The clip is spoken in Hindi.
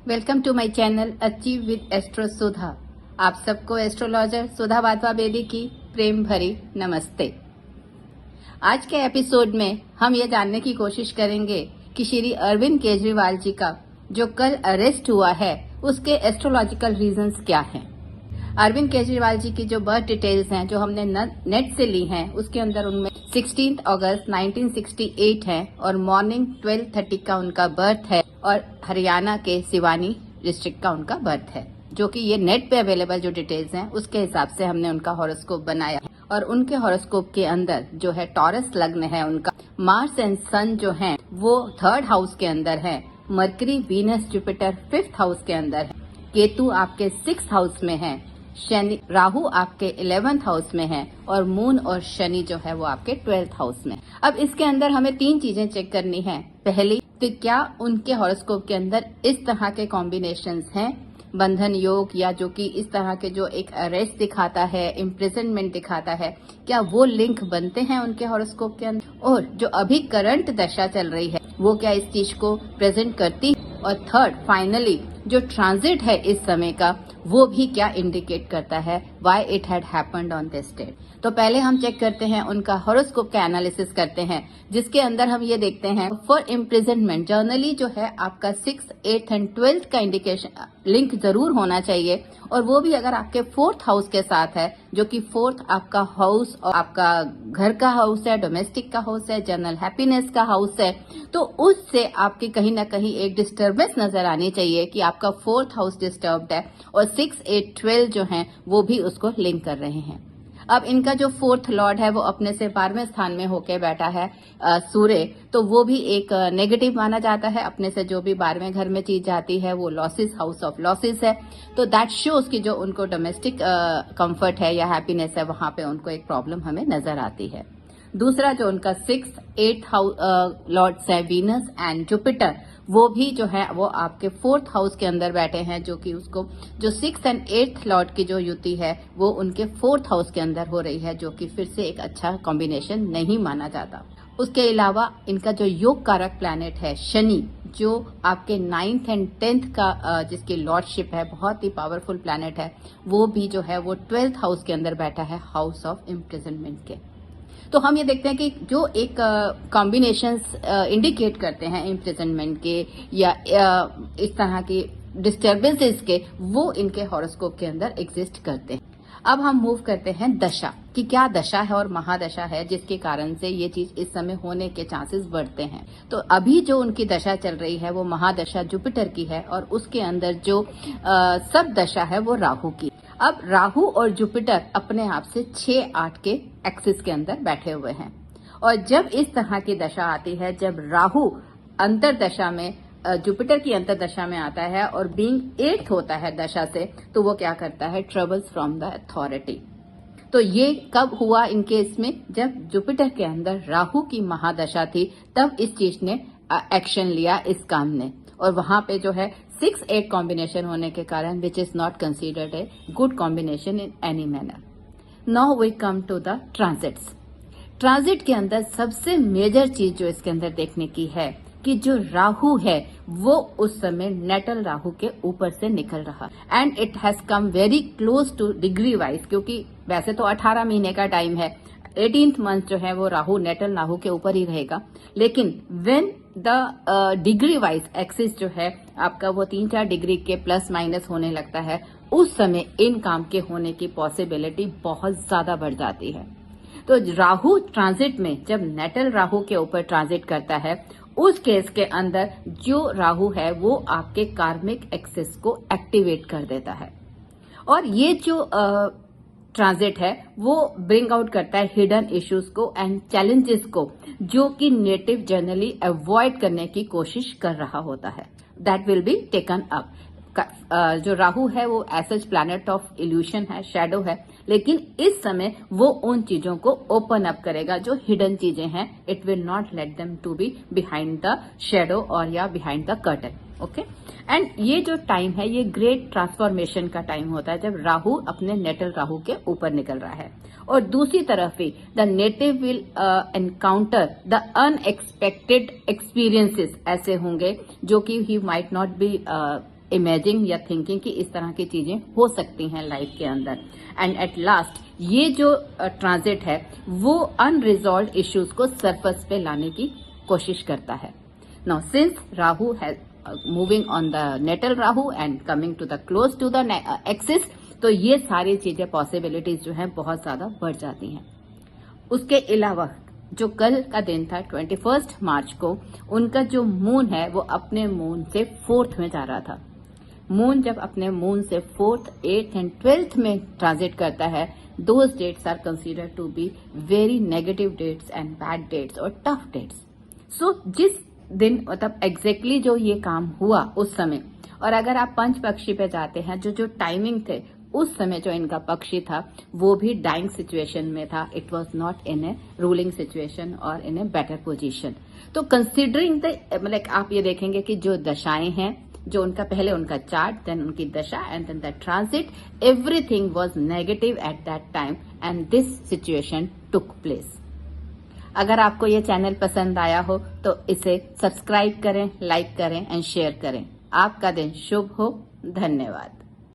Welcome to my channel achieve with astro Sudha. आप सबको एस्ट्रोलॉजर सुधा वाधवा बेदी की प्रेम भरी नमस्ते। आज के एपिसोड में हम ये जानने की कोशिश करेंगे कि श्री अरविंद केजरीवाल जी का जो कल अरेस्ट हुआ है उसके एस्ट्रोलॉजिकल रीजंस क्या हैं। अरविंद केजरीवाल जी की जो बर्थ डिटेल्स हैं जो हमने नेट से ली हैं उसके अंदर उनमें 16 अगस्त 1968 है और मॉर्निंग 12:30 का उनका बर्थ है और हरियाणा के सिवानी डिस्ट्रिक्ट का उनका बर्थ है, जो कि ये नेट पे अवेलेबल जो डिटेल्स हैं उसके हिसाब से हमने उनका हॉरोस्कोप बनाया है। और उनके हॉरोस्कोप के अंदर जो है टॉरस लग्न है उनका, मार्स एंड सन जो है वो 3rd हाउस के अंदर है, mercury Venus Jupiter 5th house के अंदर है, केतु आपके 6th हाउस में है, शनि राहु आपके 11th हाउस में है और मून और शनि जो है वो आपके 12th हाउस में। अब इसके अंदर हमें 3 चीजें चेक करनी है। पहली तो क्या उनके हॉरोस्कोप के अंदर इस तरह के कॉम्बिनेशंस हैं, बंधन योग या जो कि इस तरह के जो एक अरेस्ट दिखाता है, इम्प्रिजनमेंट दिखाता है, क्या वो लिंक बनते हैं उनके हॉरोस्कोप के अंदर, और जो अभी करंट दशा चल रही है वो क्या इस चीज को प्रेजेंट करती है, और थर्ड फाइनली जो ट्रांजिट है इस समय का वो भी क्या इंडिकेट करता है, why it had happened on this date. तो पहले हम चेक करते हैं उनका हॉरोस्कोप का एनालिसिस करते हैं, जिसके अंदर हम ये देखते हैं फॉर इम्प्रिजनमेंट जर्नली जो है आपका 6th, 8th एंड 12th का इंडिकेशन लिंक जरूर होना चाहिए, और वो भी अगर आपके 4th हाउस के साथ है, जो कि 4th आपका हाउस और आपका घर का हाउस है, डोमेस्टिक का हाउस है, जनरल हैप्पीनेस का हाउस है, तो उससे आपकी कहीं ना कहीं एक डिस्टर्बेंस नजर आनी चाहिए कि आपका 4th हाउस डिस्टर्ब्ड है और 6, 8, 12 जो हैं वो भी उसको लिंक कर रहे हैं। अब इनका जो 4th लॉर्ड है वो अपने से 12वें स्थान में होके बैठा है सूर्य, तो वो भी एक नेगेटिव माना जाता है। अपने से जो भी 12वें घर में चीज जाती है वो लॉसेस, हाउस ऑफ लॉसेस है, तो दैट शोज कि जो उनको डोमेस्टिक कंफर्ट है या हैप्पीनेस है वहां पे उनको एक प्रॉब्लम हमें नजर आती है। दूसरा जो उनका 6th, 8th लॉर्ड्स है वीनस एंड जुपिटर, वो भी जो है वो आपके 4th हाउस के अंदर बैठे हैं, जो कि उसको जो 6th एंड 8th लॉर्ड की जो युति है वो उनके 4th हाउस के अंदर हो रही है, जो कि फिर से एक अच्छा कॉम्बिनेशन नहीं माना जाता। उसके अलावा इनका जो योग कारक प्लैनेट है शनि, जो आपके 9th एंड 10th का जिसकी लॉर्डशिप है, बहुत ही पावरफुल प्लैनेट है, वो भी जो है वो 12th हाउस के अंदर बैठा है, हाउस ऑफ इम्प्रिजनमेंट के। तो हम ये देखते हैं कि जो एक कॉम्बिनेशंस इंडिकेट करते हैं इम्प्रिजनमेंट के या इस तरह की डिस्टर्बेंसेस के, वो इनके हॉरोस्कोप के अंदर एग्जिस्ट करते हैं। अब हम मूव करते हैं दशा कि क्या दशा है और महादशा है जिसके कारण से ये चीज इस समय होने के चांसेस बढ़ते हैं। तो अभी जो उनकी दशा चल रही है वो महादशा जुपिटर की है और उसके अंदर जो सब दशा है वो राहु की। अब राहु और जुपिटर अपने आप से 6-8 के एक्सिस के अंदर बैठे हुए हैं, और जब इस तरह की दशा आती है, जब राहु अंतर दशा में जुपिटर की अंतर दशा में आता है और बीइंग 8th होता है दशा से, तो वो क्या करता है, ट्रबल्स फ्रॉम द अथॉरिटी। तो ये कब हुआ इन केस में, जब जुपिटर के अंदर राहु की महादशा थी, तब इस चीज ने एक्शन लिया इस काम ने, और वहां पे जो है 6-8 कॉम्बिनेशन होने के कारण which is not considered a good combination in any manner. Now we come to the transits. Transit के अंदर सबसे मेजर चीज जो इसके अंदर देखने की है कि जो राहु है वो उस समय नेटल राहु के ऊपर से निकल रहा, and it has come very close two degree wise, क्योंकि वैसे तो 18 महीने का टाइम है, 18th मंथ जो है वो राहु नेटल राहु के ऊपर ही रहेगा, लेकिन when the degree wise axis जो है आपका वो 3-4 डिग्री के प्लस माइनस होने लगता है, उस समय इन काम के होने की पॉसिबिलिटी बहुत ज्यादा बढ़ जाती है। तो राहु ट्रांजिट में जब नेटल राहु के ऊपर ट्रांजिट करता है, उस केस के अंदर जो राहु है वो आपके कार्मिक एक्सिस को एक्टिवेट कर देता है, और ये जो ट्रांजिट है वो ब्रिंग आउट करता है हिडन इश्यूज को एंड चैलेंजेस को, जो कि नेटिव जनरली अवॉइड करने की कोशिश कर रहा होता है, that will be taken up. जो राहु है वो एज प्लैनेट ऑफ इल्यूशन है, शैडो है, लेकिन इस समय वो उन चीजों को ओपन अप करेगा जो हिडन चीजें हैं। It will not let them to be behind the shadow और या behind the curtain. Okay, and ये जो टाइम है ये ग्रेट ट्रांसफॉर्मेशन का टाइम होता है, जब राहु अपने नेटल राहु के ऊपर निकल रहा है, और दूसरी तरफ भी the native will encounter the unexpected experiences ऐसे होंगे जो कि he might not be imaging या थिंकिंग कि इस तरह की चीजें हो सकती हैं लाइफ के अंदर। एंड एट लास्ट ये जो ट्रांजिट है वो अनरिजॉल्व इश्यूज को सरफेस पे लाने की कोशिश करता है। नाउ सिंस राहु है moving on the natal Rahu and coming to the close to the axis, तो ये सारी चीजें पॉसिबिलिटीज जो है बहुत ज्यादा बढ़ जाती हैं। उसके अलावा जो कल का दिन था 21 मार्च को, उनका जो मून है वो अपने मून से 4th में जा रहा था। मून जब अपने मून से 4th, 8th एंड 12th में ट्रांजिट करता है, those dates are considered to be very negative dates and bad dates और टफ डेट्स। सो जिस दिन मतलब एग्जैक्टली जो ये काम हुआ उस समय, और अगर आप पंच पक्षी पे जाते हैं, जो टाइमिंग थे उस समय जो इनका पक्षी था वो भी डाइंग सिचुएशन में था। It was not in A ruling situation और इन ए बेटर पोजीशन। तो कंसीडरिंग द मतलब आप ये देखेंगे कि जो दशाएं हैं, जो उनका पहले उनका चार्ट, देन उनकी दशा and then the transit, everything was negative at that time and this situation took place. अगर आपको ये चैनल पसंद आया हो तो इसे सब्सक्राइब करें, लाइक करें एंड शेयर करें। आपका दिन शुभ हो। धन्यवाद।